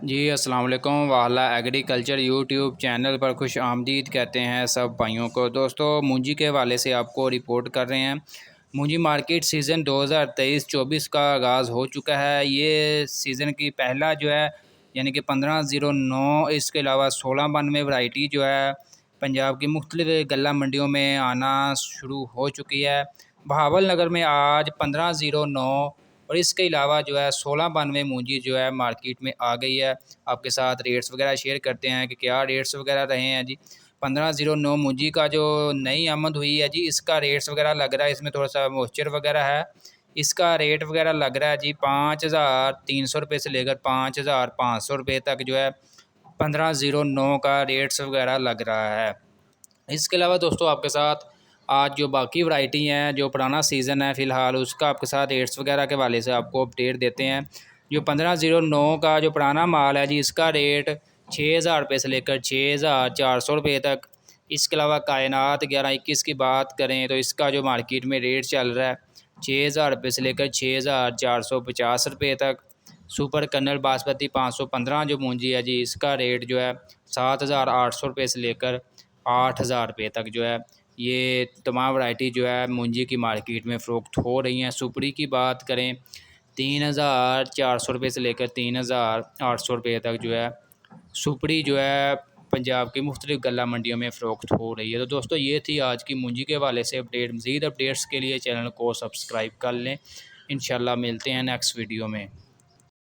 जी अस्सलाम वालेकुम। वाला एग्रीकल्चर यूट्यूब चैनल पर खुश आमदीद कहते हैं सब भाइयों को। दोस्तों मूंजी के हवाले से आपको रिपोर्ट कर रहे हैं। मूंजी मार्केट सीज़न 2023-24 का आगाज़ हो चुका है। ये सीज़न की पहला जो है यानी कि 1509, इसके अलावा 1692 वैरायटी जो है पंजाब की मुख्तलिफ गल्ला मंडियों में आना शुरू हो चुकी है। बहावल नगर में आज 1509 और इसके अलावा जो है 1692 मूंजी जो है मार्केट में आ गई है। आपके साथ रेट्स वगैरह शेयर करते हैं कि क्या रेट्स वगैरह रहे हैं जी। 1509 मूंजी का जो नई आमद हुई है जी, इसका रेट्स वगैरह लग रहा है, इसमें थोड़ा सा मॉइस्चर वगैरह है। इसका रेट वगैरह लग रहा है जी 5300 रुपये से लेकर 5500 रुपये तक जो है 1509 का रेट्स वगैरह लग रहा है। इसके अलावा दोस्तों आपके साथ आज जो बाकी वैरायटी हैं, जो पुराना सीज़न है फ़िलहाल, उसका आपके साथ रेट्स वगैरह के हवाले से आपको अपडेट देते हैं। जो 1509 का जो पुराना माल है जी, इसका रेट 6000 रुपये से लेकर 6400 रुपये तक। इसके अलावा कायनात 1121 की बात करें तो इसका जो मार्केट में रेट चल रहा है 6000 रुपये से लेकर 6450 रुपये तक। सुपर कर्नल बासमती 515 जो मूंजी है जी, इसका रेट जो है 7800 रुपये से लेकर 8000 रुपये तक जो है ये तमाम वैरायटी जो है मूंजी की मार्केट में फ़रोख्त हो रही हैं। सुपरी की बात करें 3400 रुपये से लेकर 3800 रुपये तक जो है सुपरी जो है पंजाब की मुख्तलिफ गल्ला मंडियों में फ़रोख्त हो रही है। तो दोस्तों ये थी आज की मूंजी के हवाले से अपडेट। मज़ीद अपडेट्स के लिए चैनल को सब्सक्राइब कर लें। इंशाल्लाह मिलते हैं नेक्स्ट वीडियो में।